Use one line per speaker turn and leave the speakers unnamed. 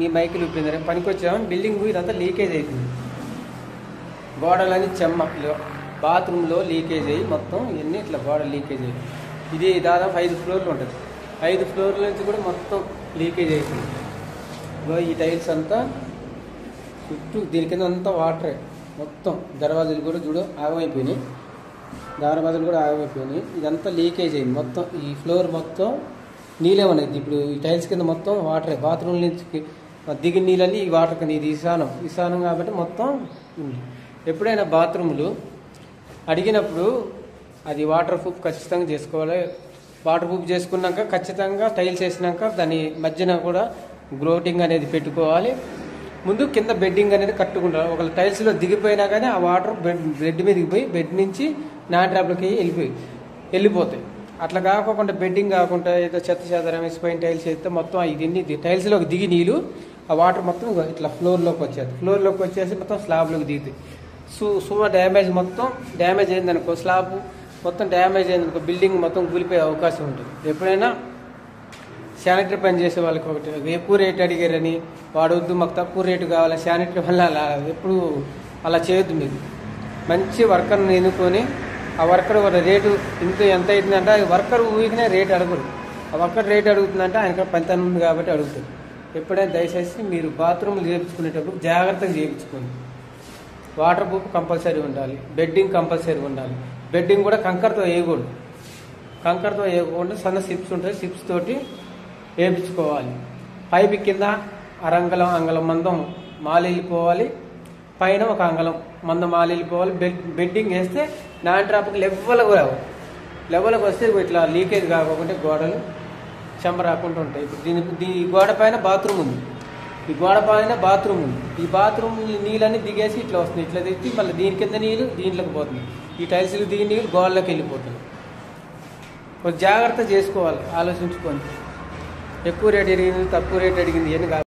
నీ మైకులు ఇప్పింది పనికొచ్చాము. బిల్డింగ్ ఇదంతా లీకేజ్ అవుతుంది. గోడలని చెమ్మ బాత్రూంలో లీకేజ్ అయ్యి మొత్తం ఇవన్నీ ఇట్లా గోడ లీకేజ్ అయ్యి ఇది దాదాపు 5 ఫ్లోర్లు ఉంటుంది. 5 ఫ్లోర్ల నుంచి కూడా మొత్తం లీకేజ్ అవుతుంది. ఈ టైల్స్ అంతా చుట్టూ దీని కింద అంతా వాటరే. మొత్తం దర్వాజాలు కూడా చూడు ఆగమైపోయినాయి. దర్వాజాలు కూడా ఆగమైపోయినాయి. ఇదంతా లీకేజ్ అయింది. మొత్తం ఈ ఫ్లోర్ మొత్తం నీళ్ళే ఉన్నాయి. ఇప్పుడు ఈ టైల్స్ కింద మొత్తం వాటరే. బాత్రూమ్ నుంచి దిగిన నీళ్ళని ఈ వాటర్ కింద ఇది ఈశానం కాబట్టి మొత్తం ఉంది. ఎప్పుడైనా బాత్రూములు అడిగినప్పుడు అది వాటర్ ప్రూఫ్ ఖచ్చితంగా చేసుకోవాలి. వాటర్ ప్రూఫ్ చేసుకున్నాక ఖచ్చితంగా టైల్స్ వేసినాక దాని మధ్యన కూడా గ్రోటింగ్ అనేది పెట్టుకోవాలి. ముందు కింద బెడ్డింగ్ అనేది కట్టుకుంటారు. ఒకవేళ టైల్స్లో దిగిపోయినా కానీ ఆ వాటర్ బెడ్ మీదకి పోయి బెడ్ నుంచి నా ట్రాప్లకి వెళ్ళిపోతాయి. అట్లా కాకుండా బెడ్డింగ్ కాకుండా ఏదో చెత్త చెదరం వేసిపోయిన టైల్స్ వేస్తే మొత్తం ఇవన్నీ టైల్స్లోకి దిగి నీళ్ళు ఆ వాటర్ మొత్తం ఇట్లా ఫ్లోర్లోకి వచ్చేసి మొత్తం స్లాబ్లోకి దిగుతాయి. డ్యామేజ్ మొత్తం డ్యామేజ్ అయిందనుకో, స్లాబ్ మొత్తం డ్యామేజ్ అయిందనుకో బిల్డింగ్ మొత్తం కూలిపోయే అవకాశం ఉంటుంది. ఎప్పుడైనా శానిటరీ పని చేసే వాళ్ళకి ఒకటి ఎక్కువ రేటు అడిగారని వాడొద్దు, మాకు తక్కువ రేటు కావాలి శానిటరీ వల్ల అలా ఎప్పుడు అలా చేయొద్దు. మీరు మంచి వర్కర్ని ఎన్నుకొని ఆ వర్కర్ రేటు ఎంత అవుతుందంటే వర్కర్ ఊరికినే రేటు అడగరు. ఆ వర్కర్ రేటు అడుగుతుందంటే ఆయన పనితనం ఉంది కాబట్టి అడుగుతారు. ఎప్పుడైనా దయచేసి మీరు బాత్రూమ్లు చేయించుకునేటప్పుడు జాగ్రత్తగా చేయించుకోండి. వాటర్ ప్రూఫ్ కంపల్సరీ ఉండాలి. బెడ్డింగ్ కంపల్సరీ ఉండాలి. బెడ్డింగ్ కూడా కంకర్తో వేయకూడదు. కంకర్తో వేయకుండా సన్న సిప్స్ ఉంటాయి, సిప్స్ తోటి వేయించుకోవాలి. పైప్ కింద అంగళం మందం మాలు వెళ్ళిపోవాలి, పైన ఒక అంగళం మందం మాలు వెళ్ళిపోవాలి. బెడ్డింగ్ వేస్తే నాన్ ట్రాప్కి లెవెల్కి వస్తే ఇట్లా లీకేజ్ కాకుండా గోడలు చెమ్మ రాకుండా ఉంటాయి. ఇప్పుడు ఈ గోడ పైన బాత్రూమ్ ఉంది. ఈ గోడ పైన బాత్రూమ్ ఉంది. ఈ బాత్రూమ్ నీళ్ళన్నీ దిగేసి ఇట్లా వస్తుంది. ఇట్లా తెచ్చి మళ్ళీ దీని కింద నీళ్ళు దీంట్లోకి పోతుంది. ఈ టైల్స్కి దిగి నీళ్ళు గోడలోకి వెళ్ళిపోతుంది. కొంచెం జాగ్రత్త చేసుకోవాలి, ఆలోచించుకొని. ఎక్కువ రేట్ అడిగింది తక్కువ రేట్ అడిగింది అని కాదు.